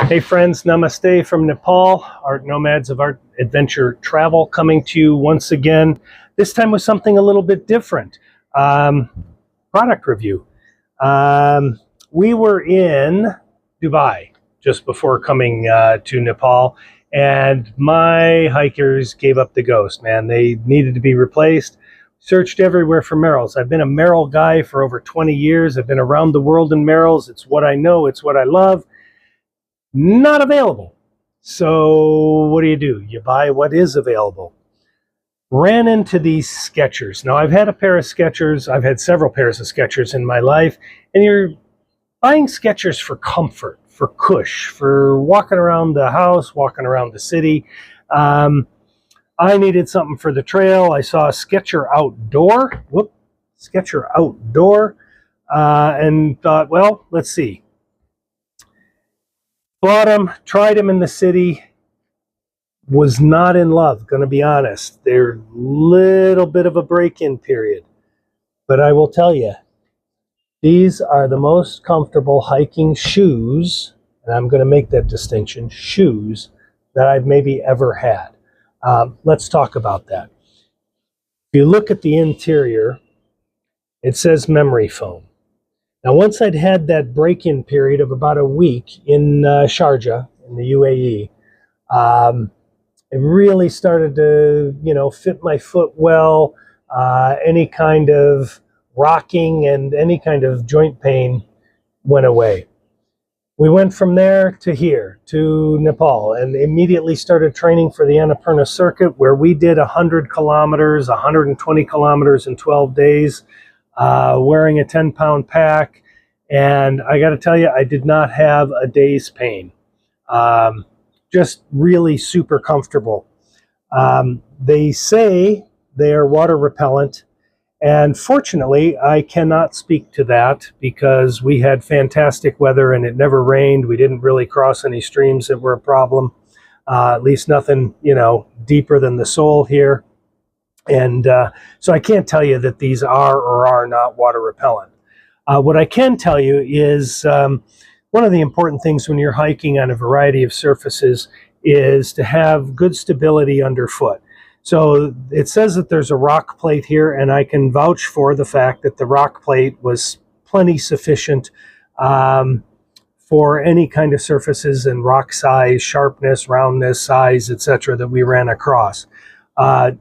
Hey friends, namaste from Nepal, art nomads of Art Adventure Travel, coming to you once again, this time with something a little bit different. Product review. We were in Dubai just before coming to Nepal, and my hikers gave up the ghost, man. They needed to be replaced. Searched everywhere for Merrells. I've been a Merrell guy for over 20 years. I've been around the world in Merrells. It's what I know, it's what I love. Not available. So what do? You buy what is available. Ran into these Skechers. Now I've had a pair of Skechers. I've had several pairs of Skechers in my life, and you're buying Skechers for comfort, for cush, for walking around the house, walking around the city. I needed something for the trail. I saw a Skechers Outdoor. Skechers Outdoor, and thought, well, let's see. Bought them, tried them in the city, was not in love, going to be honest. They're a little bit of a break-in period. But I will tell you, these are the most comfortable hiking shoes, and I'm going to make that distinction, shoes, that I've maybe ever had. Let's talk about that. If you look at the interior, it says memory foam. Now, once I'd had that break-in period of about a week in Sharjah, in the UAE, it really started to, fit my foot well. Any kind of rocking and any kind of joint pain went away. We went from there to here, to Nepal, and immediately started training for the Annapurna circuit, where we did 100 kilometers, 120 kilometers in 12 days. Wearing a 10-pound pack, and I got to tell you, I did not have a day's pain. Just really super comfortable. They say they are water repellent, and fortunately, I cannot speak to that because we had fantastic weather and it never rained. We didn't really cross any streams that were a problem, at least nothing, deeper than the sole here. And so I can't tell you that these are or are not water repellent. What I can tell you is one of the important things when you're hiking on a variety of surfaces is to have good stability underfoot. So it says that there's a rock plate here, and I can vouch for the fact that the rock plate was plenty sufficient for any kind of surfaces and rock size, sharpness, roundness, size, etc. that we ran across.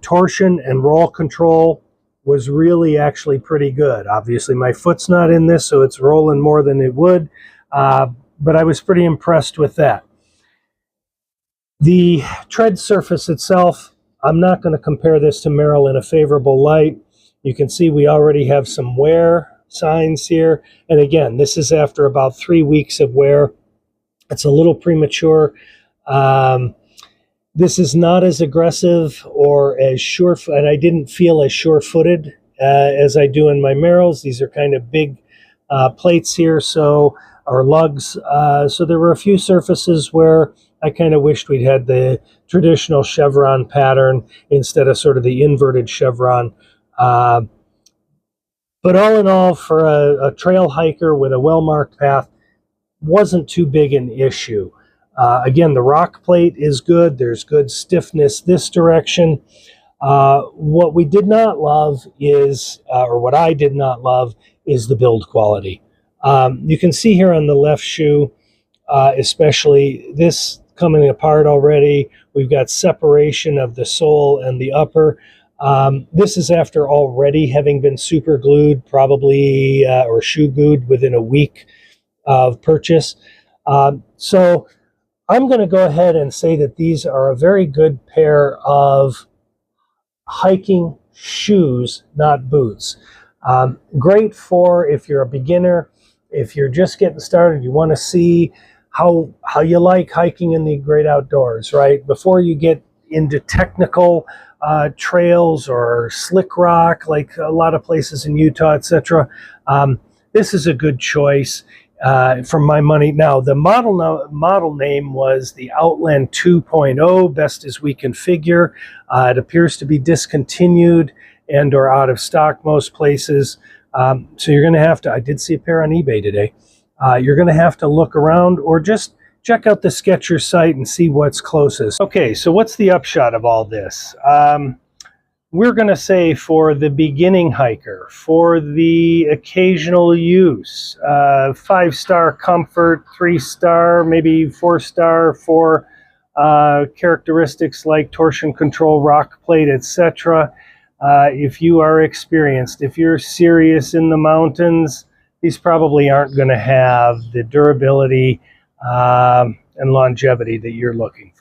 Torsion and roll control was really actually pretty good. Obviously my foot's not in this, so it's rolling more than it would, but I was pretty impressed with that. The tread surface itself, I'm not going to compare this to Merrell in a favorable light. You can see we already have some wear signs here, and again, this is after about 3 weeks of wear. It's a little premature. This is not as aggressive or as sure, and I didn't feel as sure-footed as I do in my Merrells. These are kind of big plates here, or lugs. So there were a few surfaces where I kind of wished we'd had the traditional chevron pattern instead of sort of the inverted chevron. But all in all, for a trail hiker with a well-marked path, wasn't too big an issue. Again, the rock plate is good. There's good stiffness this direction. What we did not love is, or what I did not love, is the build quality. You can see here on the left shoe, especially this coming apart already. We've got separation of the sole and the upper. This is after already having been super glued, probably, or shoe glued within a week of purchase. So I'm going to go ahead and say that these are a very good pair of hiking shoes, not boots. Great for if you're a beginner, if you're just getting started, you want to see how you like hiking in the great outdoors, right? Before you get into technical trails or slick rock, like a lot of places in Utah, etc. This is a good choice. For my money. Now, the model name was the Outland 2.0, best as we can figure. It appears to be discontinued and or out of stock most places. So you're going to have to, I did see a pair on eBay today. You're going to have to look around or just check out the Skechers site and see what's closest. Okay, so what's the upshot of all this? We're going to say for the beginning hiker, for the occasional use, 5-star comfort, 3-star, maybe 4-star for characteristics like torsion control, rock plate, etc. If you are experienced, if you're serious in the mountains, these probably aren't going to have the durability and longevity that you're looking for.